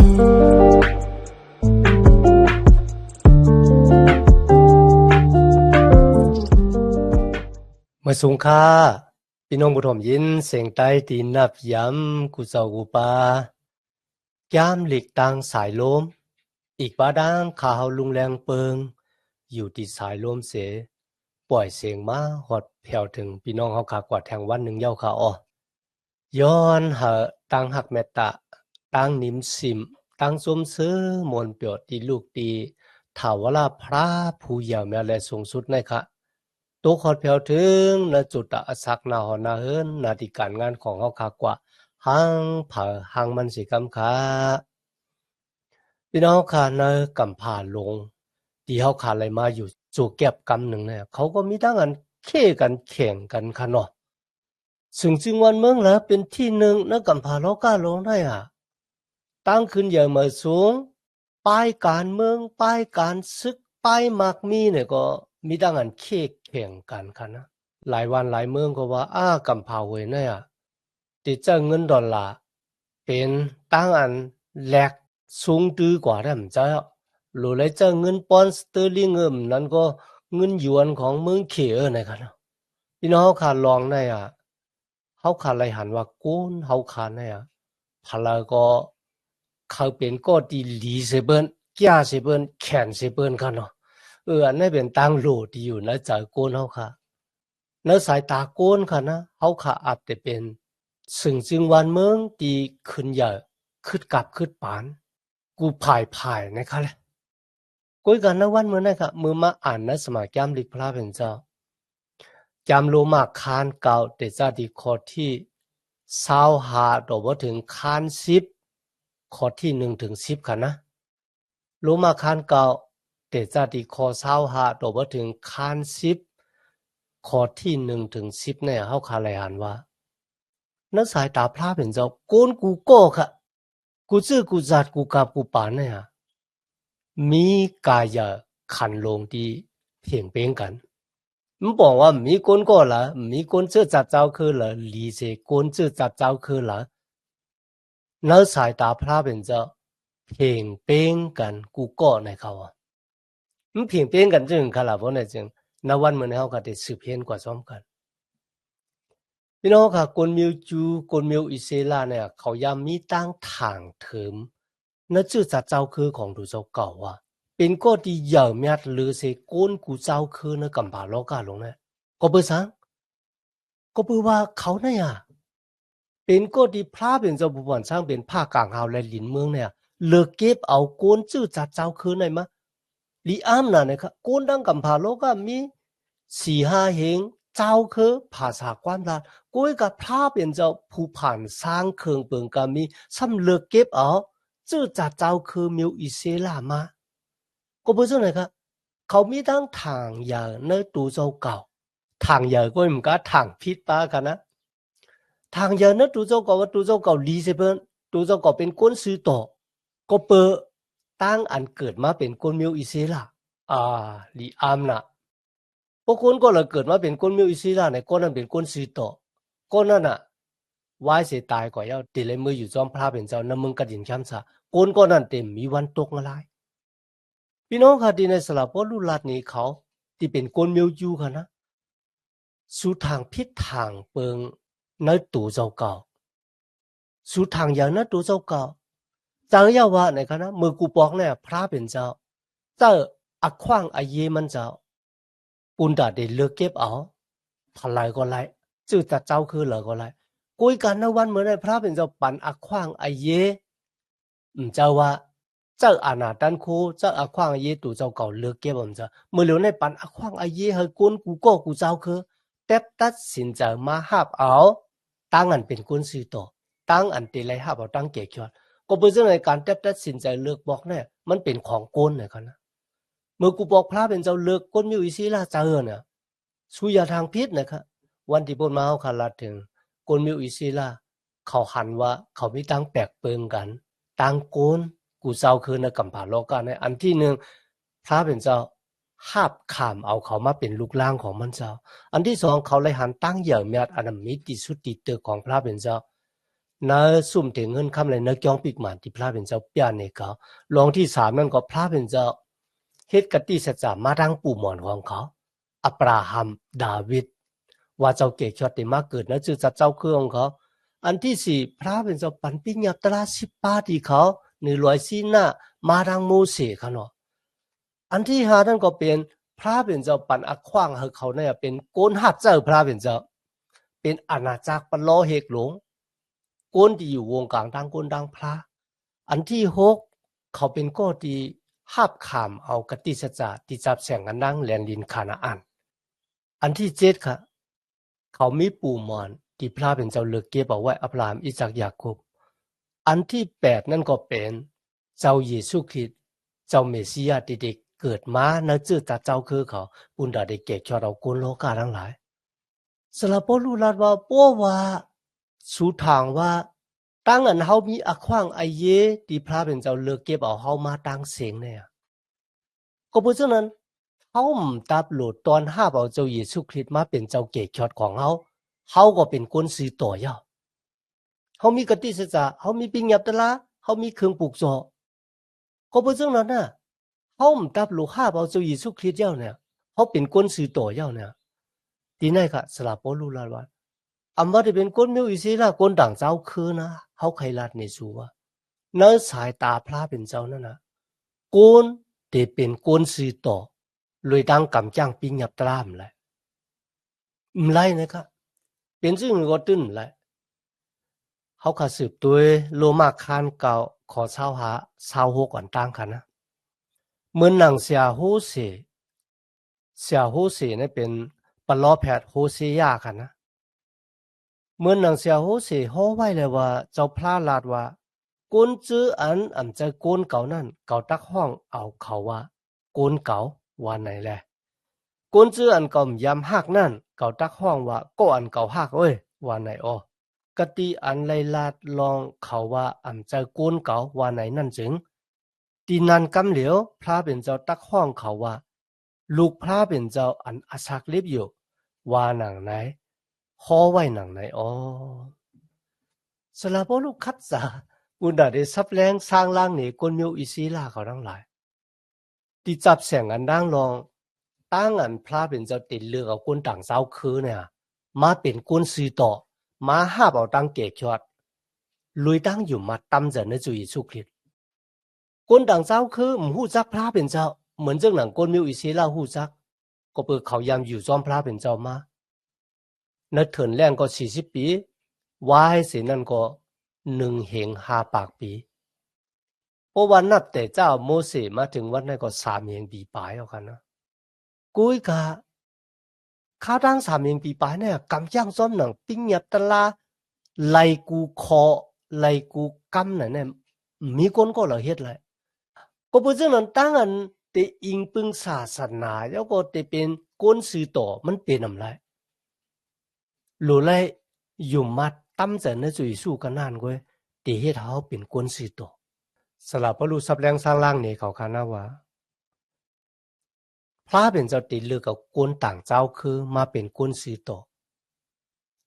เมื่อสูงค่าพี่น้องผู้ชมยินเสียงใต้ตีนนับย้ำกูเจ้ากูปาย้ำหลีกตังสายลมอีกบาดังข่าวลุงแรงเปิงอยู่ที่สายลมเสปล่อยเสียงมาหอดแผ่วถึงพี่น้องเฮาขากว่าแทงวันหนึ่งเย้าค่ะอ้อย้อนหาตังหักแมตตะตังนิมสิมตังสมซื้อมนเปียวตีลูกตีถาวรพระผู้ยาวแม่และสูงสุดในค่ะตัวขอดแผ่วถึงณจุดอสักนาหอนาเฮินนาฬิการงานของเฮาขากว่าหังเผอหังมันสิกำค่ะพี่น้องค่ะในกำผ่าลงที่เฮาขาอะไรมาอยู่สู่แก็บกำหนึ่งเนี่ยเขาก็มีทั้งอันเคกันแข่งกันค่ะเนาะซึ่งจึงวันเมืองแล้วเป็นที่หนึ่งในกำผ่าเรากล้าลงได้ตั้งขึ้นอย่างมาสูงป้ายการเมืองป้ายการศึกป้ายมักมีเนี่ยก็มีทั้งอันเคแข่งกันค่ะนะหลายวันหลายเมืองก็ว่ากำผ่าเวยเนี่ยติดเจ้าเงินดอลลาร์เป็นตั้งอันแลกสูงตื้อกว่าได้มั้งเจ้าหรือเลยเจ้าเงินปอนด์สเตอร์ลิงนั้นก็เงินหยวนของเมืองเขนะครับเนาะพี่น้องเฮาขาลองได้เฮาขาเลยหันว่าโกนเฮาขาเนี่ยพะลาก็เขาเป็นก็ดีหลีเสเปิ้นแก่เสเปิ้นแขนเสเปิ้นค่ะเนาะอันนั้นเป็นตังโลดีอยู่นะใจโกนเฮาค่ะในสายตาโกนค่ะนะเฮาขาอาจจะเป็นซึ่งจึงวันเมืองตีขึ้นใหญ่ขึ้นกับขึ้นปานกูผ่ายนะคะแหละกุยกันนะวันเมื่อนะคะมือมาอ่านนะสมัยแก้มลิกพระเป็นเจ้าจำโลมาคานเก่าแต่จะดีข้อที่25ต่อว่าถึงคาน10ข้อที่1ถึง10ค่ะนะโลมาคานเก่าแต่จะดีข้อ25ต่อว่าถึงคาน10ข้อที่1ถึง10เนี่ยเฮาคาไหลอ่านว่านักสายตาพระเป็นเจ้าโกนกูโก้ค่ะกูซื่อกูจัดกูกับกูปานเนี่ยมีกายขันลงที่เพียงเป็นกันมันบอกว่ามีคนก็ละมีคนชื่อจัดเจ้าคือละลีเจคนชื่อจัดเจ้าคือละนักสายตาพระเป็นเจ้าเพียงเป็นกันกูก็ในเขามันเพียงเป็นกันจึงค่ะละเพราะนั่นจึงณวันเมื่อนี้เขาก็ได้สืบเห็นกว่าซ้อมกันพี่น้องค่ะคนมิวจูคนมิวอิสราเนี่ยเขายามมีตั้งทางเถิมนั่นชื่อจัดเจ้าคือของดูเจ้าเก่าเป็นก็ที่เหย่อเมียดหรือเสก้นกูเจ้าคือในกำบาโลกาลงเนี่ยก็เปิดสังก็เปิดว่าเขาเนี่ยเป็นก็ที่พระเป็นเจ้าบุญสร้างเป็นภาคกลางเฮาและหลินเมืองเนี่ยเลิกเก็บเอาก้นชื่อจัดเจ้าคือในมาลีอ้ามน่ะนะครับก้นดังกำบาโลกามี4-5เหงเจ้าคือภาษาความลาก้อยกับพระเป็นเจ้าผู้ผ่านสร้างเครื่องเปิงกามีซ้ำเลิกเก็บเอาชื่อจัดเจ้าคือมิวอิเซลามาก็เพื่อไหนครับเขามีทั้งทางใหญ่ในตัวเจ้าเก่าทางใหญ่ก็เหมือนกับทางพิษปากันนะทางใหญ่ในตัวเจ้าเก่าว่าตัวเจ้าเก่าลีเซเปิลตัวเจ้าเก่าเป็นก้นซื้อต่อก็เปิดตั้งอันเกิดมาเป็นก้นมิวอิเซล่าลีอามนะพวกคนก็เลยเกิดมาเป็นก้นมิวอิเซล่าในก้นนั้นเป็นก้นซื้อต่อก้นนั้นวายเสียตายกว่าเอาตีเลยมืออยู่จอมพระเป็นเจ้าน้ำมึงกระดิ่งช้ำซาก้นนั้นเต็มมีวันตกอะไรพี่น้องค่ะที่ในสลับพอลุลัดนี้เขาที่เป็นก้นมิวจูค่ะนะสู่ทางพิษทางเปิงในตัวเจ้าเก่าสู่ทางอย่างในตัวเจ้าเก่าจังยาว่าในคณะมือกูบอกเนี่ยพระเป็นเจ้าเจ้าอักขว้างอาเยมันเจ้าปุ่นดาเดเลือกเก็บเอาพลายก็ไล่จื่อจัดเจ้าคือเหลือก็ไล่กุยกันในวันเมื่อในพระเป็นเจ้าปันอักขว้างอาเยเจ้าว่าเจ้าอาณาดันโคเจ้าอักขว้างอาเยตัวเจ้าเก่าเลือกเก็บมันเจ้าเมื่อเหลียวในปันอักขว้างอาเยให้ก้นกูก็กูเจ้าคือแต่ตัดสินใจมาหับเอาตั้งอันเป็นก้นซื้อต่อตั้งอันตีไรหับเอาตั้งเกี่ยวก็เป็นเรื่องในการตัดสินใจเลือกบอกเนี่ยมันเป็นของก้นเนี่ยครับนะเมื่อกูบอกพระเป็นเจ้าเลือกก้นมิวอิศิลาเจอเนี่ยสุยาทางพิษนะครับวันที่บนมาเอาขาลาถึงก้นมิวอิศิลาเขาหันว่าเขาไม่ตั้งแปลกเปิงกันตั้งก้นกูเจ้าคือในกัมพาโลกาในอันที่หนึ่งพระเป็นเจ้าหับขามเอาเขามาเป็นลูกล่างของมันเจ้าอันที่สองเขาเลยหันตั้งเหยื่อเมียดอันมิติสุดติเตอของพระเป็นเจ้า นะซุ่มถึงเงินคำเลยนะจ้องปิกหมันที่พระเป็นเจ้าเปียนเนี่ยเขาลองที่3นั่นก็พระเป็นเจ้าเฮ็ดกติสัจจะมาดังปู่หมอนของเขาอับราฮัมดาวิดว่าเจ้าเกศชอดได้มาเกิดนะชื่อเจ้าคือของเขาอันที่4พระเป็นเจ้าปันปิญญาตรา18ที่เขา100ซีน่ะมาดังโมเสสเขาเนาะอันที่5นั่นก็เป็นพระเป็นเจ้าปันอักขว้างให้เขาเนี่ยเป็นโกนหัดเจ้าพระเป็นเจ้าเป็นอาณาจักรปลอเฮกหลงโกนที่อยู่วงกลางดังโกนดังพระอันที่6เขาเป็นก็ที่หาบขามเอากติสัจจะที่จับแสงกันดังแลนดินคานาอันอันที่7ค่ะเขามีปู่มอนที่พระเป็นเจ้าเลือกเก็บเอาไว้อับราฮัมอิสากยาโคบอันที่8นั่นก็เป็นเจ้าเยซูคริสต์เจ้าเมสสิยาที่ได้เกิดมาณจื้อตาเจ้าคือเขาปุณดาได้เก็บชอดเอากุนโลกาทั้งหลายสละปอลูลาดว่าปัวว่าสู่ทางว่าตั้งอันเฮามีอักขว้างไอเยที่พระเป็นเจ้าเลือกเก็บเอาเฮามาตั้งเสียงเนี่ยก็เพราะฉะนั้นเฮาตับโหลดตอนหาเอาเจ้าเยซูคริสต์มาเป็นเจ้าเกศชอดของเฮาก็เป็นคนซื้อต่อยาวเฮามีกติสัจจะเฮามีปิญญาตละเฮามีเครื่องปลูกซอก็เพราะฉะนั้นน่ะเฮาตับโหลหาเอาเจ้าเยซูคริสต์ยาวเนี่ยเฮาเป็นคนซื้อต่อยาวเนี่ยที่ไหนค่ะสละปอลูลาดว่าอันว่าจะเป็นคนมิวอิสราคนต่างเจ้าคือนะเฮาใครลาดในสูว่าเนื้อสายตาพระเป็นเจ้านั่นนะคนที่เป็นคนสื่อต่อเลยดังกำจังปิญญาตรามเลยไรนะครับเป็นซึ่งก็ตื้นเลยเขาขาสืบตัวโลมาคานเก่าขอเช่าหาเช่าหกก่อนตั้งกันนะเหมือนหนังเสียโฮเสเนี่ยเป็นปลอแพทย์โฮเซียกันนะเมื่อหนังเสียโฮเสฮอไว้เลยว่าเจ้าพระลาดว่าก้นจื้ออันใจก้นเก่านั่นเก่าตักห้องเอาเขาว่าก้นเก่าว่าไหนแหละก้นจื้ออันเก่ายำหักนั่นเก่าตักห้องว่าก็อันเก่าหักเอ้ยว่าไหนอ้อกะติอันไลลาดลองเขาว่าอันใจก้นเก่าว่าไหนนั่นจึงตีนันกำเหลียวพระเป็นเจ้าตักห้องเขาว่าลูกพระเป็นเจ้าอันอาชักลิบอยู่ว่าหนังไหนขอไว้หนังไหนอ๋อสลาปอลูกคัดสาอุนดาได้ซับแรงสร้างล่างนี่กนมิวอิซีลาเขาทั้งหลายที่จับแสงอันดังลองตั้งอันพระเป็นเจ้าติดเลือกเอาคนต่างเจ้าคือเนี่ยมาเป็นคนซื้อต่อมาหาเอาตั้งเกศชอดลุยตั้งอยู่มาตำเจในจุยสุคริตคนต่างเจ้าคือหูจักพระเป็นเจ้าเหมือนเจ้าหนังกนมิวอิซีลาหูจักก็เปิดเขายามอยู่จอมพระเป็นเจ้ามาในเถินแรงก็40 ปีว่าให้เสียนั่นก็1 เหง5 ปากปีเพราะวันนับแต่เจ้าโมเสสมาถึงวันนั้นก็3 เหงปีปลายเอากันนะกุยกะข้าวตั้ง3 เหงปีปลายเนี่ยกำย่างซ้อมหนังปิ้งหยับตะลาไลกูคอไลกูกำนั่นเนี่ยมีคนก็เราเฮ็ดเลยก็เพราะฉะนั้นตั้งอันเตอิงปึงศาสนาแล้วก็เตเป็นคนสื่อต่อมันเป็นอะไรหรือไรอยู่มาตั้มเจนในจุยสู้กันนานก้อยตีให้เขาเป็นคนสื่อต่อสลับพลูซับแรงสร้างล่างเนี่ยเขาคานาว่าพระเป็นเจ้าติดเลือกกับคนต่างเจ้าคือมาเป็นคนสื่อต่อ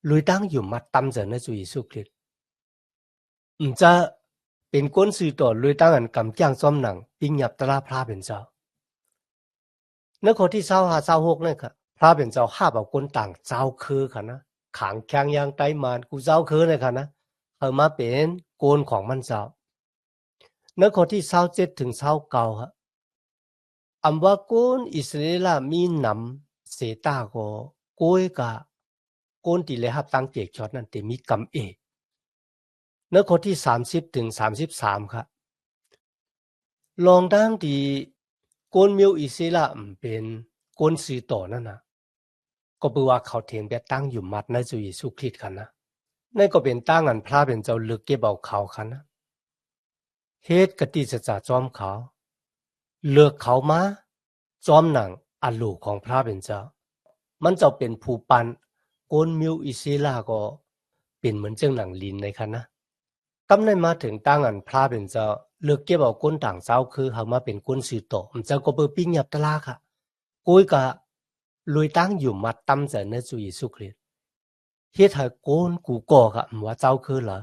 ลุยตั้งอยู่มาตั้มเจนในจุยสู้คริสจะเป็นคนสื่อต่อลุยตั้งอันกำจ้างซ้อมหนังปิ้งหยับตราพระเป็นเจ้าในข้อที่25-26เนี่ยครับพระเป็นเจ้าห้าเอาคนต่างเจ้าคือค่ะนะขางแข็งยางไตมันกูเจ้าคือเลยค่ะนะเขามาเป็นโกนของมันเจ้าในข้อที่27-29ครับอันว่าโกนอิสราเอลมีนำเสตาก็โกยกะโกนที่เลยครับตั้งเจกช็อตนั่นแต่มีกำในข้อที่30-33ครับลองดังที่โกนมิวอิสราเอลเป็นโกนสื่อต่อนั่นนะก็แปลว่าเขาเทียนแบบตั้งอยู่มัดในจุยสุคริตกันนะนั่นก็เป็นตั้งอันพระเป็นเจ้าลึกเก็บเอาเขาคันนะเฮ็ดกติสัจจะจอมเขาเลือกเขามาจอมหนังอันลูกของพระเป็นเจ้ามันจะเป็นผู้ปันโกนมิวอิสราก็เป็นเหมือนเจ้าหนังลินในคันนะกำในมาถึงตั้งอันพระเป็นเจ้าเลือกเก็บเอาคนต่างเจ้าคือเขามาเป็นคนสื่อต่อมันจะก็เปิดปิ้งหยับตะลาค่ะกุยกะลุยตั้งอยู่มาตั้มเจนในจุยสุคริตเฮ็ดให้โกนกูก่อค่ะว่าเจ้าคือเหรอ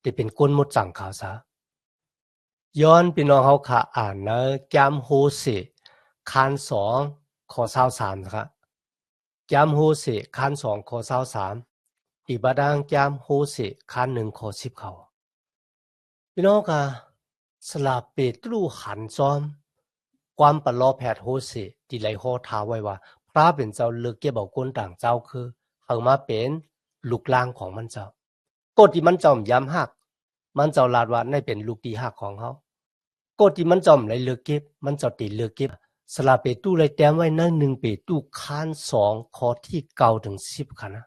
ที่เป็นก้นมดจังขาวซะย้อนพี่น้องเฮาค่ะอ่านนะแกมโฮเซคาน2ข้อ23นะครับแกมโฮเซคาน2ข้อ23อีกบาดังแกมโฮเซคาน1ข้อ10เขาพี่น้องค่ะสลาเปตรูหันจอมความปลอแพทย์โฮเซที่ไหลโฮท้าไว้ว่าพระเป็นเจ้าเลือกเก็บเอาก้นต่างเจ้าคือเฮามาเป็นลูกล่างของมันเจ้ากฎที่มันจอมย้ำหักมันเจ้าลาดว่าในเป็นลูกที่หักของเฮากฎที่มันจอมไหลเลือกเก็บมันเจ้าติเลือกเก็บสลาเปตูเลยแต้มไว้ใน1เปตูค้าน2ข้อที่9ถึง10ค่ะนะ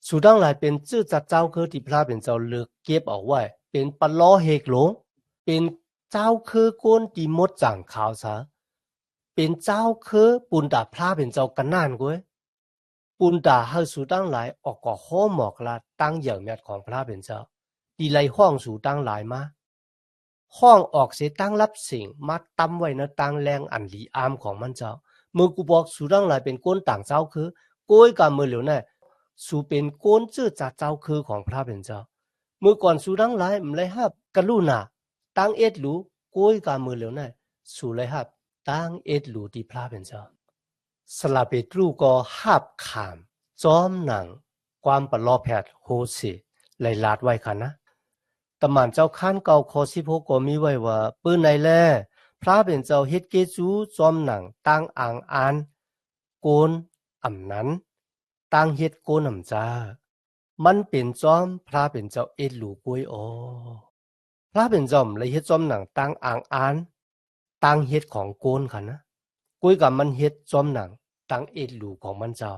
สุดังหลายเป็นชื่อจัดเจ้าคือที่พระเป็นเจ้าเลือกเก็บเอาไว้เป็นปลอเฮกหลงเป็นเจ้าคือก้นที่มดจังขาวซะเป็นเจ้าคือปุณตาพระเป็นเจ้ากันนานกวยปุณตาเฮาสุดังหลายออกก็ห้อหมอกละตั้งเหยื่อแมทของพระเป็นเจ้าดีไลห้องสุดังหลายมาห้องออกเสตั้งรับสิ่งมาตั้มไว้ในตั้งแรงอันลีอามของมันเจ้าเมื่อกูบอกสุดังหลายเป็นก้นต่างเจ้าคือโกยกับมือเหลียวเนี่ยสูเป็นก้นชื่อจัดเจ้าคือของพระเป็นเจ้าเมื่อก่อนสุดังหลายมันเลยฮับกะลุนาตั้งเอ็ดหลูโกยกับมือเหลียวเนี่ยสูเลยฮับตั้งเอ็ดหลูที่พระเป็นเจ้าสลาเปตรูก็ฮับขามจอมหนังความปลอแพทย์โฮเซไหลลาดไว้ค่ะนะตำหมันเจ้าข้านเก่าข้อ16ก็มีไว้ว่าปื้นในแลพระเป็นเจ้าเฮ็ดเกจูจอมหนังตั้งอ่างอานโกนอ่ำนั้นตั้งเฮ็ดโกนอ่ำจ้ามันเป็นจอมพระเป็นเจ้าเอ็ดหลูกวยอ๋อพระเป็นจอมเลยเฮ็ดจอมหนังตั้งอ่างอานตั้งเฮ็ดของโกนค่ะนะกวยกับมันเฮ็ดจอมหนังตั้งเอ็ดหลูของมันเจ้า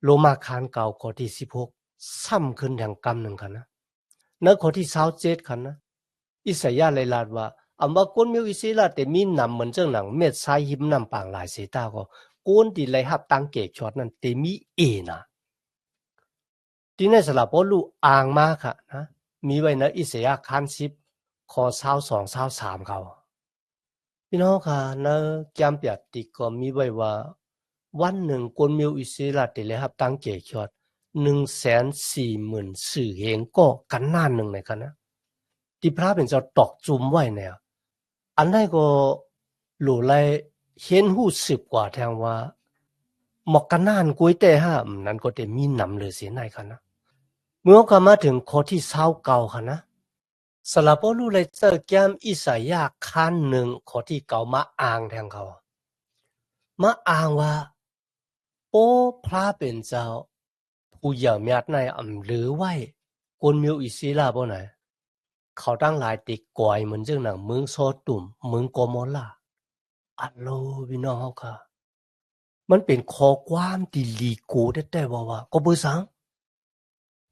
โลมาคานเก่าข้อที่16ซ้ำขึ้นอย่างกำหนึ่งค่ะนะในข้อที่27ค่ะนะอิสยาห์เลยลาดว่าอำว่าก้นมิวอิสราแต่มีนำเหมือนเจ้าหนังเม็ดไซหิมนำปางหลายเสตาก็ก้นที่เลยหับตั้งเกกช็อตนั้นแต่มีนะที่ในสลับพอลูอ่างมาค่ะนะมีไว้ในอิสยาห์คัน10ข้อ22 23เขาพี่น้องค่ะในแกมเปียติก็มีไว้ว่าวันหนึ่งก้นมิวอิสราแต่เลยหับตั้งเกกช็อต140,000สื่อเฮงก็กันนานหนึ่งในกันนะที่พระเป็นเจ้าตอกจุมไว้เนี่ยอันนั้นก็หลู่ไลเห็นหู้สึกกว่าแทงว่าหมอกกันนานกุ้ยแต่ห้ามนั้นก็จะมีนำเลยเสียในค่ะนะเมื่อเขามาถึงข้อที่29ค่ะนะสลับพอรู้เลยเจอแก้มอิสยาห์คันหนึ่งข้อที่เก่ามาอ้างแทงเขามาอ้างว่าโอ้พระเป็นเจ้าผู้เหย่าเมียดในอำหรือไว้กวนมิวอิสราบ่ไหนเขาตั้งหลายติกกอยเหมือนจังหนังเมืองโซตุ่มเมืองโกโมลาอัลโลพี่น้องเฮาค่ะมันเป็นข้อความที่ลีโกแต่ว่าก็เบอสัง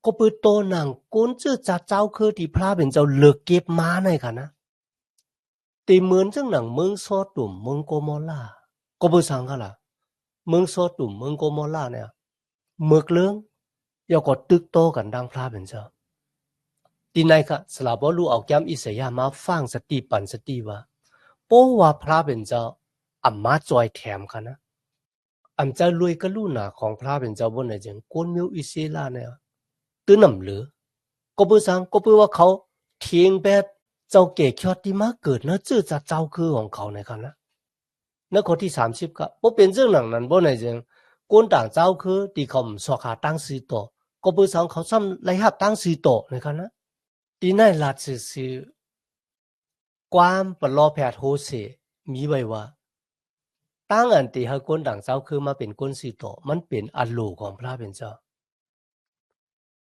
ก็เปิดโตหนังก้นชื่อจัดเจ้าคือที่พระเป็นเจ้าเลิกเก็บมาในค่ะนะตีเหมือนจังหนังเมืองโซตุ่มเมืองโกโมลาก็เบอสังค่ะล่ะเมืองโซตุ่มเมืองโกโมลาเนี่ยเมือกเลืองยาก็ตึกโตกันดังพระเป็นเจ้าที่ไหนค่ะสลาบลูเอาแก้มอิสยาห์มาฟังสติปันสติว่าโป้ว่าพระเป็นเจ้าอัมมาจอยแถมค่ะนะอันจะรวยกะลูนาของพระเป็นเจ้าบนไหนจังก้นมิวอิสราเนี่ยตื้อนำเหลือก็เพื่อสังก็เพื่อว่าเขาเทียงแบบเจ้าเก๋ยอดที่มาเกิดนะจื้อจะเจ้าคือของเขาในค่ะนะในข้อที่30ก็บ่เป็นเรื่องหนังนั้นบ่ไหนจังก้นต่างเจ้าคือที่เขาสอขาตั้งสีโตก็เพื่อสังเขาซ้ำไล่หับตั้งสีโตในค่ะนะที่นั่นลาดสื่อความปลอแพทย์โฮเซมีไว้ว่าตั้งอันตีให้ก้นต่างเจ้าคือมาเป็นก้นสีโตมันเป็นอโลของพระเป็นเจ้า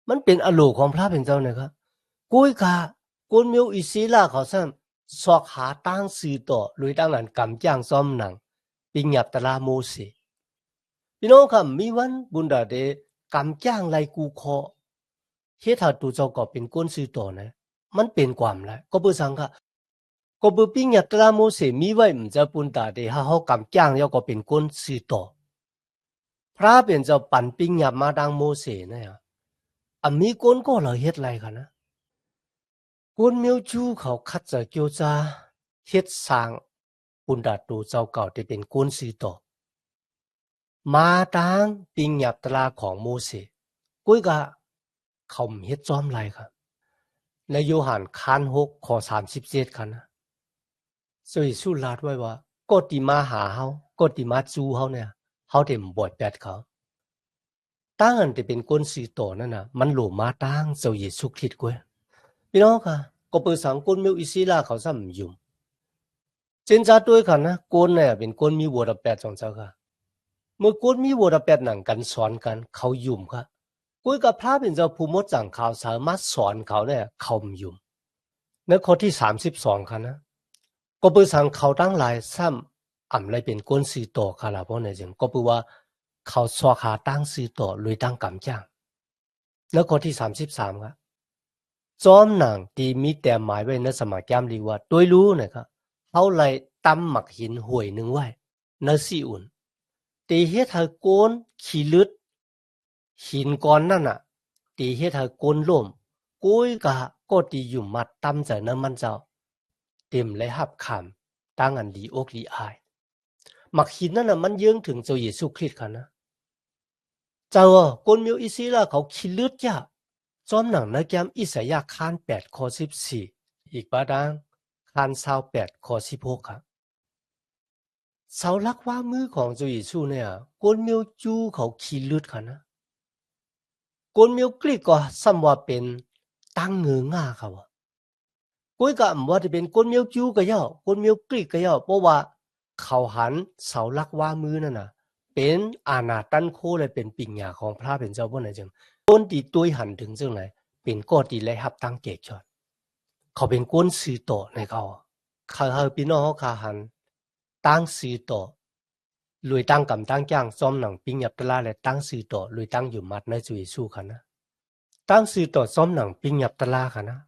มันเป็นอโลของพระเป็นเจ้านะครับกุ้ยกาก้นมิวอิสราเขาซ้ำสอกหาตั้งสีโตลุยตั้งอันกำจ้างซ้อมหนังปิญญาตราโมเสพี่น้องครับมีวันบุญดาเดกำจ้างไลกูคอเฮ็ดให้ตัวเจ้าก็เป็นก้นสีโตนะมันเป็นความแล้วก็บ่สังค่ะก็บ่ปิญญาตราโมเสมีไว้มันจะปุนตาเดเฮากำจ้างแล้วก็เป็นก้นสีโตพระเป็นเจ้าปันปิญญามาดังโมเสเนี่ยอันมีก้นก็เราเฮ็ดไรค่ะนะก้นมิวจูเขาคัดจะเกียวจาเฮ็ดสร้างปุนดาตัวเจ้าเก่าที่เป็นก้นสีโตมาดังปิญญาตราของโมเสกุ้ยกะเขาเฮ็ดจอมไรครับ ในโยหันคาน6ข้อ37ค่ะนะพระเยซูลาดไว้ว่าก็ที่มาหาเฮาก็ที่มาจูเฮาเนี่ยเฮาได้บ่แปดเขาตั้งอันที่เป็นคนสื่อต่อนั่นน่ะมันหลมาตั้งพระเยซูคริสต์กวยพี่น้องค่ะก็เปิดสังคนมิวอิสราเขาซ้ำยุ่มเจนจาด้วยค่ะนะคนเนี่ยเป็นคนมีวัวแปดสองเจ้าค่ะเมื่อคนมีวัวแปดหนังกันสอนกันเขายุ่มค่ะกุยกับพระเป็นเจ้าผู้มดจังเขาสามารถสอนเขาเนี่ยเขายุ่มในข้อที่32ค่ะนะก็เปิดสังเขาตั้งหลายซ้ำอ่ำไรเป็นคนสื่อต่อค่ะล่ะเพราะในจึงก็เปิดว่าเขาสวขาตั้งสื่อต่อเลยตั้งกำจ้างแล้วข้อที่33ค่ะจอมหนังที่มีแต่หมายไว้ในสมัยแก้มลีว่าโดยรู้นะครับเขาเลยตำหมักหินห่วยหนึ่งไว้ในซีอุ่นตีเฮ็ดให้โกนขี้ลึดหินก้อนนั่นน่ะตีเฮ็ดให้โกนล่มกุ้ยกะก็ตีอยู่มัดตำใจน้ำมันเจ้าเต็มเลยหับคำตั้งอันดีอกดีอายหมักหินนั่นน่ะมันเยื้องถึงเจ้าเยซูคริสต์ค่ะนะเจ้าคนมิวอิสราเขาขี้ลึดยะจอมหนังในแกมอิสยาห์คาน8ข้อ14อีกบาดังคาน28ข้อ16ครับเสาลักว่ามือของเจ้าเยซูเนี่ยคนมิวจูเขาขี้ลึดค่ะนะคนมิวกรีกก็ซ้ำว่าเป็นตั้งเงือง่าเขากุ้ยก็อำว่าจะเป็นคนมิวจูก็ย่อคนมิวกรีกก็ย่อเพราะว่าเขาหันเสาลักว่ามือนั่นน่ะเป็นอาณาตันโคเลยเป็นปิ่งหยาของพระเป็นเจ้าบ่ไหนจังคนที่ตัวหันถึงจังไหนเป็นก็ที่ได้รับตั้งเกกชอดเขาเป็นคนสื่อต่อในเขาเขาพี่น้องเขาหันตั้งสื่อต่อลุยตั้งกำตั้งจ้างซ้อมหนังปิงยับตะลาและตั้งสื่อต่อลุยตั้งอยู่มัดในจุยสู้ค่ะนะตั้งสื่อต่อซ้อมหนังปิงยับตะลาค่ะนะ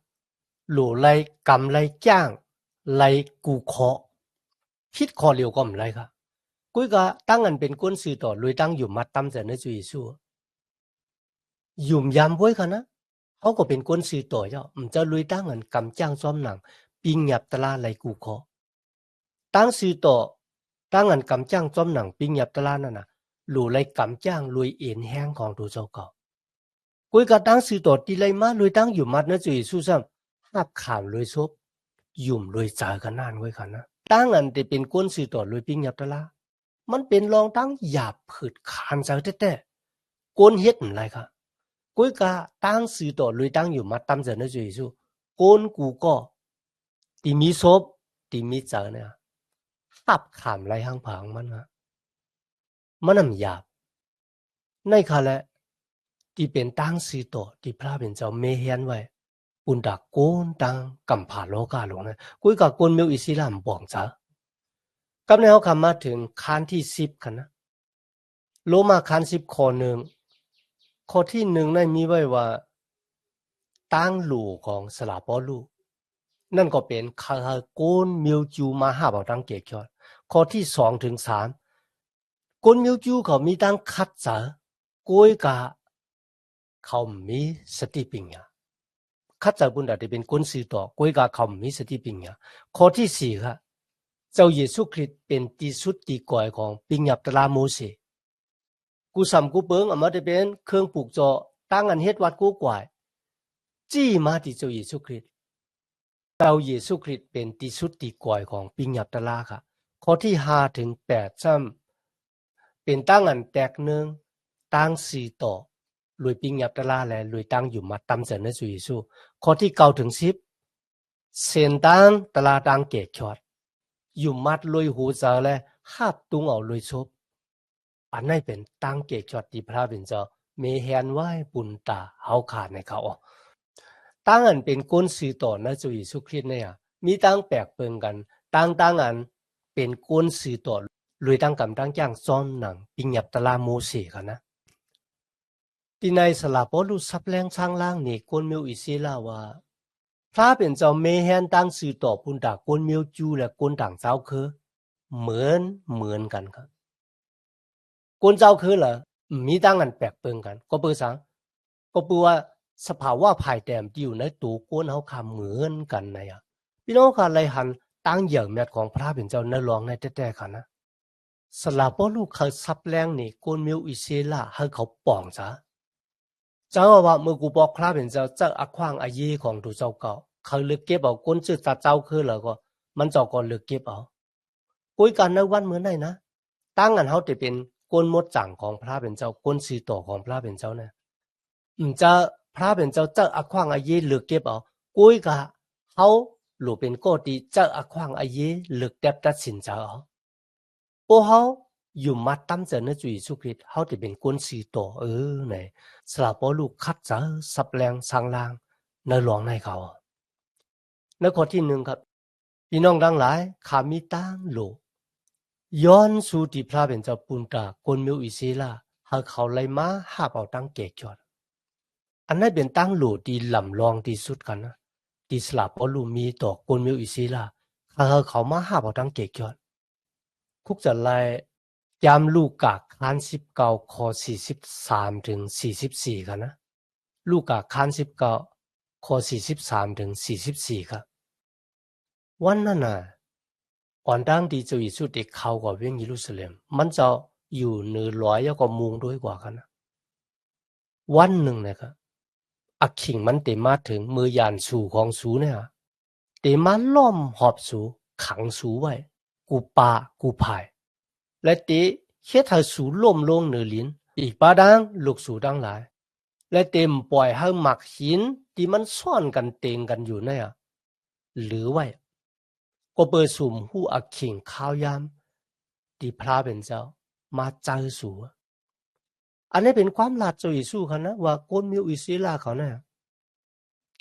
หลู่ไล่กำไล่จ้างไล่กูเคาะคิดคอเลียวก็ไม่ไรค่ะกุ้ยก็ตั้งอันเป็นก้นสื่อต่อลุยตั้งอยู่มัดตั้มแต่ในจุยสู้ยุ่มยามไว้ค่ะนะเขาก็เป็นก้นสื่อต่อเจ้ามันจะลุยตั้งอันกำจ้างซ้อมหนังปิงยับตะลาไล่กูเคาะตั้งสื่อต่อตั้งอันกำจ้างซ้อมหนังปิงยับตะลานั่นน่ะหลู่ไล่กำจ้างลุยเอ็นแห้งของตัวเจ้าเก่ากุ้ยก็ตั้งสื่อต่อตีไล่มาลุยตั้งอยู่มัดในจุยสู้ซ้ำหับข่าวลุยซบยุ่มลุยจ่ายกันนานไว้ค่ะนะตั้งอันที่เป็นก้นสื่อต่อลุยปิงยับตะลามันเป็นรองตั้งหยาบผืดคานใจแต่ก้นเฮ็ดอะไรค่ะกุ้ยกะตั้งสื่อต่อลุยตั้งอยู่มัดตั้มเจในจุยสู้ก้นกูก็ตีมีซบตีมีเจอเนี่ยหับขามไรห้างผางมันฮะมันนำหยาบในค่ะแหละที่เป็นตั้งสื่อต่อที่พระเป็นเจ้าเมเฮียนไว้ปุนดาโกนตั้งกำผ่าโลกาหลงนะกุ้ยกะก้นมิวอิสลามบ่องจ้ากับแนวคำมาถึงคานที่10ค่ะนะโลมาคาน10ข้อ1ข้อที่1นั้นมีไว้ว่าตั้งหลู่ของสลาปอลูนั่นก็เป็นคาโกนมิวจูมาหาเอาตั้งเกกยอดข้อที่2ถึง3กนมิวจูเขามีตั้งคัดจะกวยกะเขามีสติปัญญาคัดจะบุญดาที่เป็นคนสื่อต่อกวยกะเขามีสติปัญญาข้อที่4ค่ะเจ้าเยซูคริสต์เป็นที่สุดที่ก่อยของปิญญาตราโมเสกูสำกูเปิงออกมาได้เป็นเครื่องปลูกจอตั้งอันเฮ็ดวัดกูกวายจี้มาที่เจ้าเยซูคริสต์เจ้าเยซูคริสต์เป็นที่สุดที่ก่อยของปิญญาตราค่ะข้อที่5ถึง8ซ้ำเป็นตั้งอันแตกหนึ่งตั้ง4ต่อลุยปิญญาตราและลุยตั้งอยู่มัดตำเสนในสุยซูข้อที่9ถึง10เส้นตั้งตลาดังเกกชอดอยู่มัดลุยหูเจอและหาบตุงเอาลุยซบอันนั้นเป็นตั้งเกกชอดที่พระเป็นเจ้าเมเฮียนไว้ปุนตาเฮาขาดในเขาตั้งอันเป็นก้นสื่อต่อในจุยสุคริสเนี่ยมีตั้งแปลกเปิงกันตั้งอันเป็นก้นสื่อต่อลุยตั้งกำตั้งจ้างซ้อมหนังปิญญาตราโมเสกันนะที่ในสลาปอลูซับแรงช่างล่างนี่ก้นมิวอิสราว่าพระเป็นเจ้าเมเฮียนตั้งสื่อต่อปุนตาก้นมิวจูและก้นต่างเจ้าคือเหมือนกันครับก้นเจ้าคือเหรอมีตั้งอันแปลกเปิงกันก็เปิดสังก็เปิดว่าสภาวะภายแต้มที่อยู่ในตัวก้นเฮาคำเหมือนกันนะยะพี่น้องค่ะเลยหันตั้งเหยื่อแมทของพระเป็นเจ้าในรองในแต่ๆค่ะนะสลาปอลูเขาซับแรงนี่ก้นมิวอิสราให้เขาป่องซะ เจ้าว่าเมื่อกูบอกพระเป็นเจ้าเจ้าอักขวางอายีของดูเจ้าเก่าเขาเลือกเก็บเอาก้นชื่อตาเจ้าคือแล้วก็มันเจ้าก็เลือกเก็บเอาคุยกันในวันเหมือนไหนนะตั้งกันเขาจะเป็นก้นมดจังของพระเป็นเจ้าก้นสีต่อของพระเป็นเจ้าเนี่ยจะพระเป็นเจ้าเจ้าอักขวางอายีเลือกเก็บเอาคุยกับเขาหรือเป็นก้ดีเจ้าอักขวางอายีเลือกเก็บตัดสินใจเอาพวกเขาอยู่มาตั้มเจนจุยสุคริตเขาจะเป็นก้นสีต่อเนี่ยสลับพอลูกคัดเจอสับแรงสังลางในหลวงในเขาในข้อที่หนึ่งครับพี่น้องทั้งหลายขามีตั้งโลย้อนสู่ที่พระเป็นเจ้าปุณตากนมิวอิเซลาหาเขาเลยมาหาเอาตั้งเกจอดอันนั้นเป็นตั้งโลที่ลำลองที่สุดกันนะที่สลับพอลูมีต่อกนมิวอิเซลาหาเขามาหาเอาตั้งเกจอดคุกจะไล่ยามลูกกาคาน19ข้อ43ถึง44กันนะลูกกาคาน19ข้อ43ถึง44ครับวันนั้นน่ะก่อนตั้งที่เจ้าเยซูได้เข้ากับเวียงเยรูซาเล็มมันจะอยู่เหนือ100กว่ามุงด้วยกว่ากันนะวันหนึ่งนะครับอักขิงมันเตมาถึงมือยานสู่ของสูเนี่ยเตมาล้อมหอบสูขังสูไว้กูปากูภายและเตเฮ็ดให้สูล่มลงเหนือลิ้นอีกปาดังลูกสูดังหลายและเต็มปล่อยให้หมักหินที่มันซ่อนกันเตงกันอยู่เนี่ยหรือไว้ก็เปิดสุ่มหูอักขิงข้าวยามที่พระเป็นเจ้ามาเจอสูอันนี้เป็นความลาดเจ้าเยซูเขานะว่าคนมิวอิสราเอลเขาเนี่ย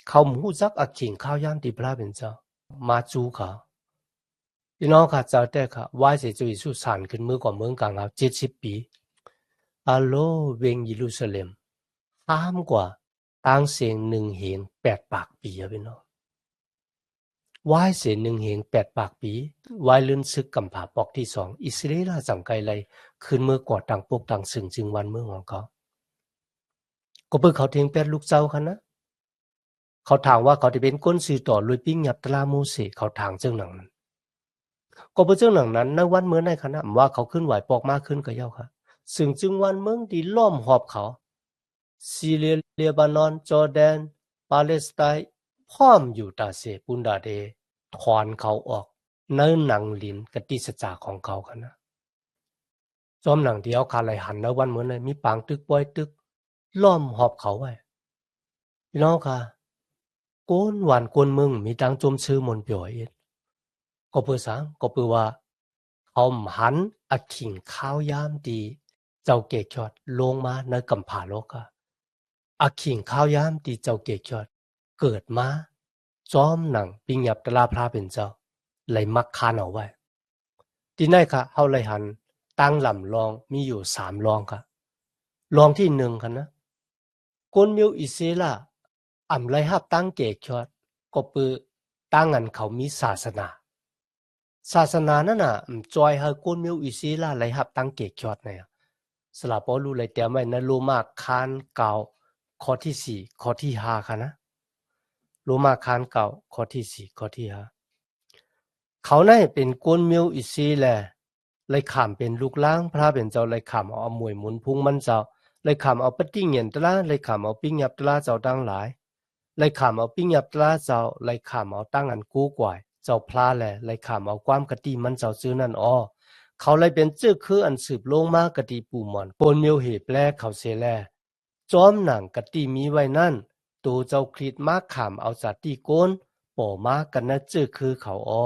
เขาหูจักอักขิงข้าวยามที่พระเป็นเจ้ามาจูเขาพี่น้องค่ะเจ้าแต่ค่ะว่าเจ้าเยซูสานขึ้นมือก่อนเมืองกลางเรา70 ปีอาโลเวงเยรูซาเล็มห้ามกว่าตั้งเสียง1 เหง8 ปากปีอะพี่น้องวายเสีย1 เหง8 ปากปีวายลื่นซึกกำผาปอกที่2อิสราเอลจังไกไลขึ้นเมื่อกอดต่างปกต่างสึงจึงวันเมืองของเขาก็เพื่อเขาเทียงเป็ดลูกเจ้าคันนะเขาถามว่าเขาจะเป็นก้นสื่อต่อลุยปิ้งหยับตลาโมเสเขาถางเจ้าหนังนั้นก็เพื่อเจ้าหนังนั้นในวันเมื่อในคณะว่าเขาขึ้นไหวปอกมากขึ้นก็เย้าค่ะสึงจึงวันเมืองที่ล้อมหอบเขาซีเรียเลบานอนจอร์แดนปาเลสไตน์พร้อมอยู่ตาเสปุนดาเดถอนเขาออกเนื้อหนังลินกติสจาของเขาคันนะจอมหนังที่เอาคาไหลหันในวันเมื่อในมีปางตึกปอยตึกล้อมหอบเขาไว้พี่น้องค่ะโกนหวานกวนมึงมีตังจมชื่อมนเปียวเอ็ดก็เพื่อสังก็เพื่อว่าเขาหันอักขิงข้าวยามดีเจ้าเกจอดลงมาในกำผาโลกะอักขิงข้าวยามดีเจ้าเกจอดเกิดมาจอมหนังปิงหยับตลาพระเป็นเจ้าเลยมักคานเอาไว้ที่ไหนค่ะเฮาเลยหันตั้งลำลองมีอยู่3ลองค่ะลองที่1ค่ะนะคนมิวอิเซลาอำไลหับตั้งเกจอดก็เปือตั้งอันเขามีศาสนานั่นน่ะจอยให้คนมิวอิเซลาไลหับตั้งเกจอดเนี่ยสลับปอรู้เลยแต่ไม่นะโลมาคานเก่าข้อที่4ข้อที่5ค่ะนะโลมาคานเก่าข้อที่4ข้อที่5เขาได้เป็นกวนมิวอิซีแลเลยขามเป็นลูกล้างพระเป็นเจ้าเลยขามเอามวยหมุนพุงมันเจ้าเลยขามเอาปฏิเงียนตลาเลยขามเอาปิ้งยับตลาเจ้าตั้งหลายเลยขามเอาปิ้งยับตลาเจ้าเลยขามเอาตั้งอันกู้กว่าเจ้าพลาแลเลยขามเอาความกติมันเจ้าซื้อนั่นอ้อเขาเลยเป็นจื้อคืออันสืบลงมากติปูหมอนปนมิวเหแปลเขาเสแลจอมหนังกติมีไว้นั่นตัวเจ้าคริสมากขามเอาจากตีโกนป่อมากันนะจื้อคือเขาอ้อ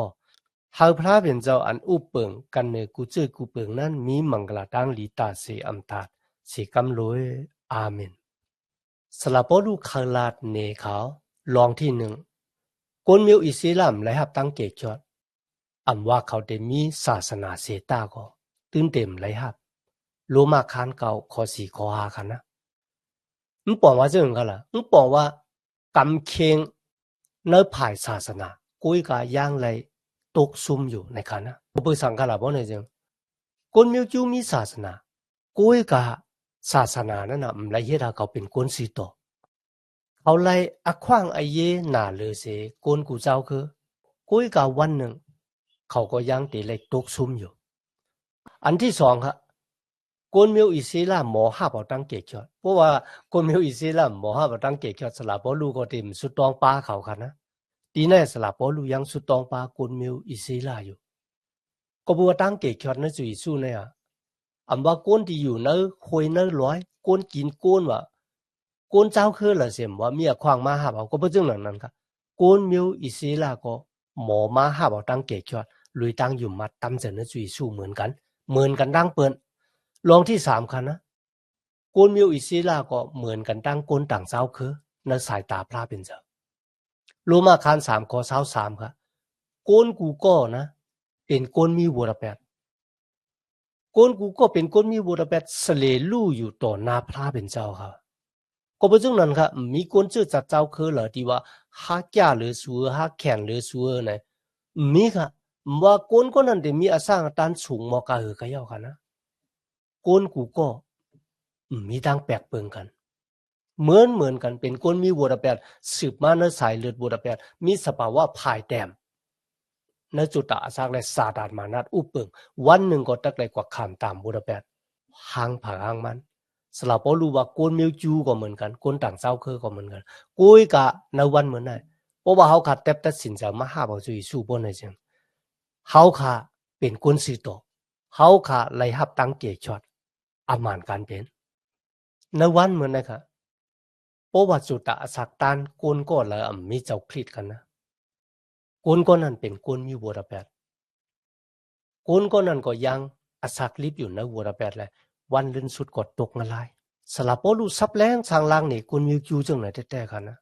เฮาพระเป็นเจ้าอันอุปเปิงกันเนกูจื้อกูเปิงนั้นมีมังกลาดังลีตาเสอัมตาเสกำลอยอาเมนสลับปอลูคาลาดเนเขาลองที่1คนมิวอิสลามเลยหับตั้งเกจอดอำว่าเขาได้มีศาสนาเสตาก็ตื่นเต็มเลยหับโลมาคานเก่าข้อ4ข้อ5ค่ะนะปองว่าจังกันล่ะปองว่ากำเคงเนื้อภายศาสนากุยกาย่างไรตกซุ่มอยู่ในคันนะเปิดสังกัดละบ่เนี่ยจังคนมิวจูมีศาสนากุยกาศาสนานั่นน่ะไรเฮ็ดให้เขาเป็นคนสิโตเขาไล่อักขวางไอเยหน้าเลยเสคนกูเจ้าคือกุยกาวันหนึ่งเขาก็ยังติเลยตกซุ่มอยู่อันที่2ครับ คนมิวอิสลามหมอฮับเอาตั้งเกจอดเพราะว่าคนมิวอิสลามหมอฮับเอาตั้งเกจอดสลับบ่รู้ก็ติมสุดตองป้าเขาค่ะนะตีแน่สลับบ่รู้ยังสุดตองป้าคนมิวอิสลามอยู่ก็บ่ตั้งเกจอดนะจุยสู้เนี่ยอำว่าคนที่อยู่ในห้วยในร้อยคนกินคนว่าคนเจ้าคือละเสียมว่ามีควางมาฮับเอาก็บ่จึงนั้นค่ะคนมิวอิสลามก็หมอมาฮับเอาตั้งเกจอดลุยตั้งอยู่มัดตำเจนะจุยสู้เหมือนกันดังเปิ้นลองที่3ค่ะนะคนมิวอิสลามก็เหมือนกันดังคนต่างเจ้าคือในสายตาพระเป็นเจ้ารู้มาคาน3ข้อ23ค่ะคนกูก็นะเป็นคนมีวัวระแปดคนกูก็เป็นคนมีวัวระแปดเสลลู่อยู่ต่อหน้าพระเป็นเจ้าค่ะก็เป็นจังนั้นค่ะมีคนชื่อจัดเจ้าคือเหรอที่ว่าฮักยาหรือสัวฮักแขนหรือสัวเนี่ยมีค่ะว่าคนนั้นได้มีอาสางตันสูงมอกะก็ยาวค่ะนะคนกูก็มีดังแปลกเปิงกันเหมือนกันเป็นคนมีวัวระแปดสืบมาในสายเลือดวัวระแปดมีสภาวะภายแต้มในจุดตาอาสางและซาดานมานัดอุปเปิงวันหนึ่งก็ตักเลยกว่าขามตามวัวระแปดห่างผาห่างมันสลับพอรู้ว่าคนมิวจูก็เหมือนกันคนต่างเจ้าคือก็เหมือนกันกุยกะในวันเหมือนได้เพราะว่าเขาขาดตัดสินใจมาหาบ่จุยสู้บ่ได้จังเขาขาเป็นคนสิโตเขาขาไล่หับตั้งเกจอดอามานการเป็นในวันเหมือนได้ค่ะเพราะว่าจุดตาสักตานคนก็เลยมีเจ้าคลิดกันนะคนก็นั้นเป็นคนมีวัวระแปดคนก็นั้นก็ยังอาศักลิบอยู่ในวัวระแปดเลยวันลื่นสุดกดตกงลายสลับพอรู้ซับแรงทางล่างนี่คนมีคิวจังไหนแต่ๆกันนะ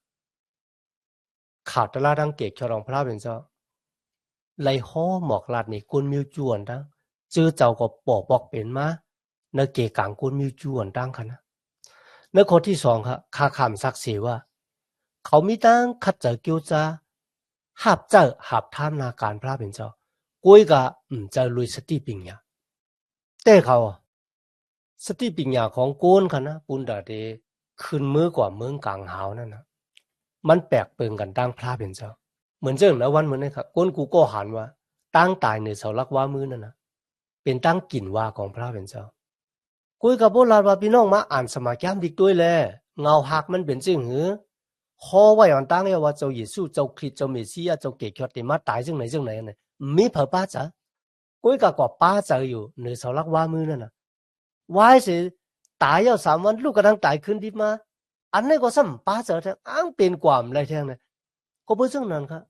ขาดตลาดังเกกฉลองพระเป็นเจ้าไล่ห้อหมอกลาดนี่คนมีจวนดังเจอเจ้าก็ปอกบอกเป็นมาในเกกางคนมีจวนดังกันนะในข้อที่2ครับข้าคำซักเสว่าเขามีตั้งขัดเจอเกียวจาหับเจอหับท่ามนาการพระเป็นเจ้ากุยกะจะลุยสติปิญญาแต่เขาสติปัญญาของโกนค่ะนะปุณดาเดขึ้นมือกว่าเมืองกลางหาวนั่นนะมันแปลกเปิงกันตั้งพระเป็นเจ้าเหมือนเจ้านะวันเหมือนนี่ครับโกนกูก็หันว่าตั้งตายในเสาลักว่ามือนั่นนะเป็นตั้งกลิ่นว่าของพระเป็นเจ้าคุยกับโบราณว่าพี่น้องมาอ่านสมาแก้มดิกด้วยแลเงาหักมันเป็นจริงหือขอไว้อันตั้งเนี่ยว่าเจ้าเยซูเจ้าคริสต์เจ้าเมสสิยาเจ้าเกศเดมาตายจังไหนเนี่ยมีเผอป้าจ๋าคุยกับกว่าป้าจ๋าอยู่ในเสาลักว่ามือนั่นนะว่าสิตาย要3วันลูกกระทั่งตายขึ้นดิมาอันนี้ก็ซ้ำป้าเจอแท้อ้างเป็นความอะไรแท้เนี่ยก็เป็นเรื่องนั้นครับ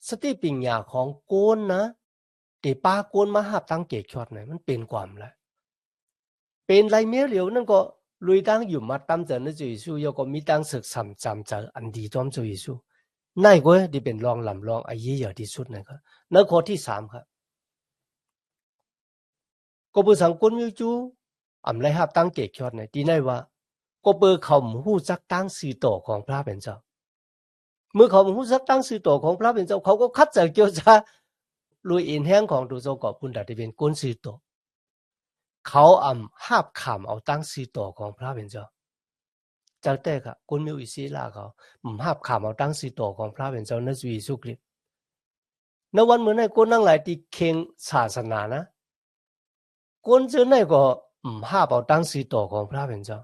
สติปัญญาของโกนนะที่ป้าโกนมาหับตั้งเกจอดเนี่ยมันเป็นความแล้วเป็นไรเมียเหลียวนั่นก็ลุยตั้งอยู่มาตามเจอในจุยสู้ยก็มีตั้งศึกซ้ำจำเจออันดีต้อมจุยสู้นั่นก็ที่เป็นรองลำรองอายุเยอะที่สุดนะครับในข้อที่3ครับก็เป็นสังคมยูจูอำไรหับตั้งเกจอดเนี่ยที่ไหนว่าก็เปิดเขาหูจักตั้งสื่อต่อของพระเป็นเจ้าเมื่อเขาหูจักตั้งสื่อต่อของพระเป็นเจ้าเขาก็คัดจากเกี่ยวจะลุยอินแห้งของตัวเจ้าก็พุ่นดาที่เป็นก้นสื่อต่อเขาหับขำเอาตั้งสื่อต่อของพระเป็นเจ้าจากแต่ค่ะคนมิวอิสลาเขาหับขำเอาตั้งสื่อต่อของพระเป็นเจ้าในจุยสุคริตในวันเหมือนในคนนั่งหลายที่เข่งศาสนานะคนเจอในก็หับเอาตั้งสื่อต่อของพระเป็นเจ้า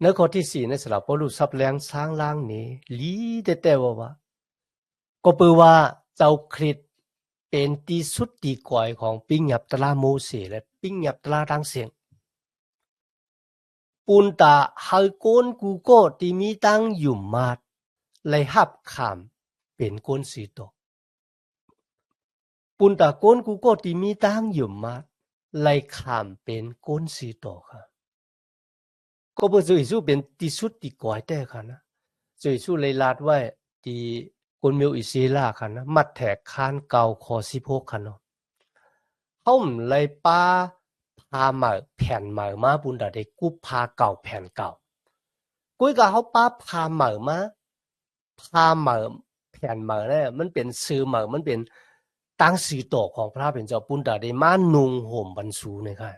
ในข้อที่4ในสลับพอรู้ซับแรงสร้างล่างนี้ลีแต่ว่าก็เปิดว่าเจ้าคริสต์เป็นที่สุดที่ก่อยของปิญญับตราโมเสและปิญญับตราดังเสียงปุนตาหายโกนกูก็ที่มีตั้งอยู่มาดเลยหับขามเป็นโกนสีโตปุนตาโกนกูก็ที่มีตั้งอยู่มาดเลยขามเป็นโกนสีโตค่ะก็บ่จุยสู้เป็นที่สุดที่ก่อยแต่ค่ะนะจุยสู้เลยลาดไว้ที่คนมิวอิสลาค่ะนะมัดแถกคานเก่าข้อ16ค่ะเนาะเฮาเลยปาพามาแผ่นมามาบุญดาได้กุพาเก่าแผ่นเก่ากุยก็เฮาปาพามาพามาแผ่นมาเนี่ยมันเป็นชื่อมามันเป็นตั้งชื่อต่อของพระเป็นเจ้าปุณดาได้มานุงห่มบรรสูเนี่ยค่ะ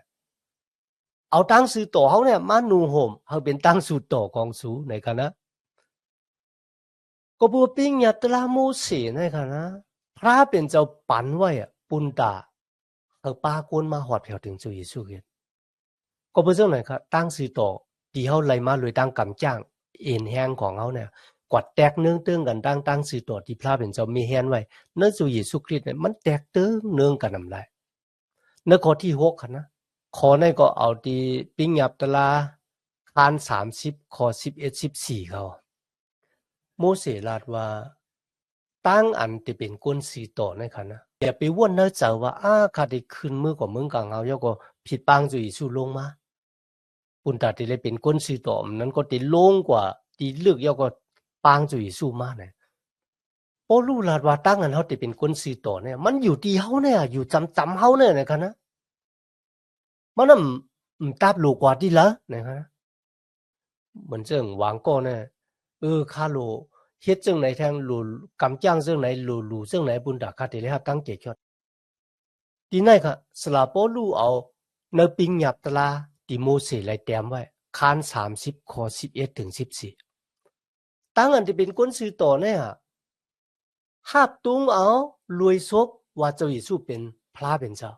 เอาตั้งชื่อต่อเฮาเนี่ยมานุงห่มเฮาเป็นตั้งชื่อต่อของสูในค่ะนะก็บ่ปิงญาตราโมเสในค่ะนะพระเป็นเจ้าปันไว้ปุณดาเฮาปาโกนมาฮอดแผ่วถึงจุยสุเฮ็ด ก็บ่จังไหนครับตั้งสื่อต่อที่เฮาไล่มาเลยตั้งกำจ้างเอ็นแห้งของเฮาเนี่ยกวัดแตกเนื่องตึงกันตั้งสื่อต่อที่พระเป็นเจ้ามีแฮนไว้เนื่องสู่เยซูคริสต์เนี่ยมันแตกตึงเนื่องกันนำได้ในข้อที่6ค่ะนะข้อนี้ก็เอาที่ปิ้งยับตะลาคาน30ข้อ11 14เขาโมเสสลาดว่าตั้งอันที่เป็นก้นสื่อต่อในค่ะนะอย่าไปว่นเนอะเจ้าว่าข้าได้ขึ้นมือกับมึงกังเฮาแล้วก็ผิดปางสู่เยซูลงมาปุนตาที่เลยเป็นก้นสื่อต่อนั้นก็ติลงกว่าที่เลือกแล้วก็ปางสู่เยซูมาเนี่ยโอ้รู้ลาดว่าตั้งอันเฮาที่เป็นก้นสื่อต่อเนี่ยมันอยู่ที่เฮาเนี่ยอยู่จำเฮาเนี่ยนะคะนะมันน่ะตาบลูกว่าที่ละนะคะเหมือนเจิงวางก็เนี่ยข้าโลเฮ็ดจังไหนแทงหลูกำจ้างจังไหนหลูจังไหนบุญตาคาติเลยครับตั้งเกยอดที่ไหนค่ะสลาโปลูเอาในปิงหยับตลาที่โมเสสไล่เตรียมไว้คาน30ข้อ11ถึง14ตั้งอันที่เป็นก้นสื่อต่อเนี่ยหาบตุงเอารวยซบว่าเจ้าเยซูเป็นพระเป็นเจ้า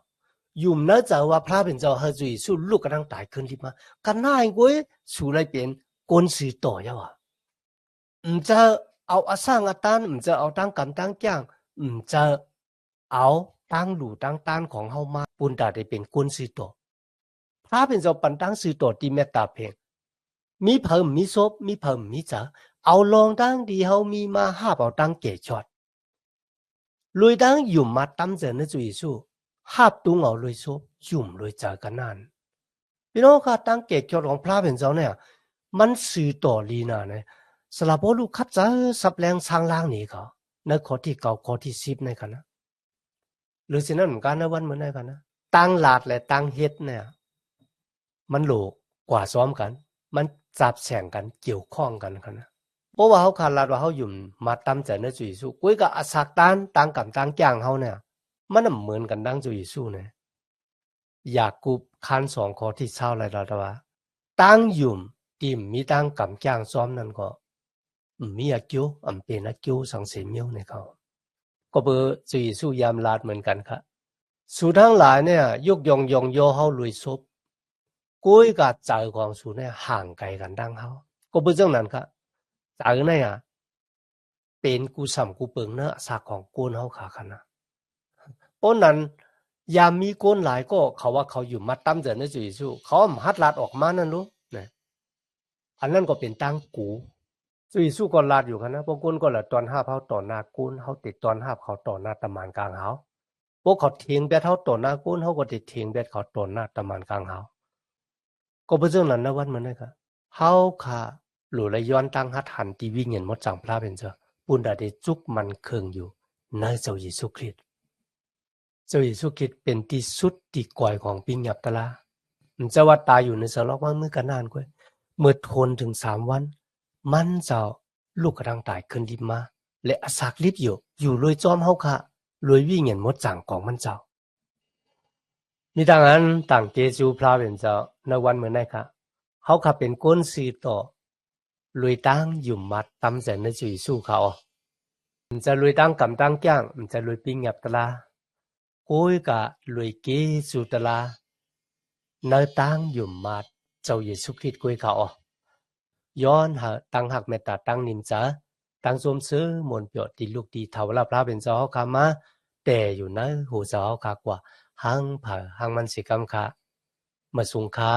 ยุ่มเนอะเจ้าว่าพระเป็นเจ้าเฮาเจ้าเยซูลูกกำลังตายขึ้นที่มากันน่ายกวยสู่ไล่เป็นก้นสื่อต่อยาวจะเอาอาสร้างอาตานจะเอาตั้งกำตั้งจ้างจะเอาตั้งหลู่ตั้งต้านของเฮามาปุนตาได้เป็นก้นสื่อต่อพระเป็นเจ้าปันตั้งสื่อต่อที่เมตตาเพ่งมีเพิ่มมีซบมีเพิ่มมีจ๋าเอาลองตั้งดีเฮามีมาหาเอาตั้งเกจอดลุยตั้งยุ่มมาตั้มเจนในจุยสู้หาบตุงเอาลุยซบยุ่มลุยจ๋ากันนั่นพี่น้องค่ะตั้งเกจอดของพระเป็นเจ้าเนี่ยมันสื่อต่อลีน่ะเนี่ยสลับลูกคัดจะสับแรงสร้างล่างนี่เขาในข้อที่9ข้อที่10ในกันนะหรือสินั้นเหมือนกันนะวันเหมือนในกันนะตั้งหลาดและตั้งเฮ็ดเนี่ยมันโลกกว่าซ้อมกันมันจับแสงกันเกี่ยวข้องกันกันนะเพราะว่าเฮาขาดลาดว่าเฮาอยู่มาตั้มใจในจุยสู้กุ้ยกับอาศักตานตั้งกับตั้งจ้างเฮาเนี่ยมันเหมือนกันดังจุยสู้เนี่ยอยากกุบคัน2ข้อที่20อะไรล่ะว่าตั้งยุ่มติมมีตั้งกับจ้างซ้อมนั่นก็มีอากิวเป็นอากิวสังเสมิยวในเขาก็เบอจุยสู้ยามลาดเหมือนกันค่ะสู่ทั้งหลายเนี่ยยกยองโยเฮาลุยซบกุ้ยกับใจของสู่เนี่ยห่างไกลกันดังเฮาก็เบอจังนั้นค่ะใจเนี่ยเป็นกูสำกูเปิงเนอะสากของโกนเฮาขาคันนะเพราะนั้นยามมีโกนหลายก็เขาว่าเขาอยู่มาตั้มเจอในจุยสู้เขาหัดลาดออกมานั่นรู้นะอันนั้นก็เป็นตั้งกูจุยสู้ก็ลาดอยู่กันนะพวกกุนก็ละตอน5เฮาต่อหน้ากุนเฮาติดตอน5เขาต่อหน้าตะมานกลางเฮาพวกเขาเถียงแบดเฮาต่อหน้ากุนเฮาก็ติดเถียงแบดเขาต่อหน้าตะมานกลางเฮาก็บ่จังนั้นนะวันมันได้ค่ะเฮาค่ะหลู่ละย้อนตั้งหัดหันที่วิญญาณหมดจังพระเป็นเจ้าปุณดาได้จุกมันเคิงอยู่ในเจ้าเยซูคริสต์เจ้าเยซูคริสต์เป็นที่สุดที่ก่อยของปิงยับตะลามันจะว่าตายอยู่ในสลอกว่ามือกันนานกว่าเมื่อทนถึง3วันมันเจ้าลูกกระดังตายขึ้นดิบมาและอาศักลิบอยู่ลอยจอมเฮาค่ะลอยวิ่งเงินหมดจังของมันเจ้ามีดังนั้นต่างเจจูพระเป็นเจ้าในวันเหมือนนั้นค่ะเฮาค่ะเป็นก้นสีต่อลอยตั้งอยู่มัดตำแสนในจุยสู้เขามันจะลอยตั้งกำตั้งจ้างมันจะลอยปิงยับตะลาโอ้ยกะลอยเกสู่ตะลาในตั้งอยู่มัดเจ้าเยซูคริสต์กุ้ยเขาย้อนหาตั้งหักเมตตาตั้งนินจาตั้งสวมซื้อมนเปียวตีลูกตีเท่าลาพระเป็นเจ้าเฮาขามาแต่อยู่ในหูเจ้าเฮาขากว่าหังผ่าหังมันสิกรรมค่ะมาสุงคา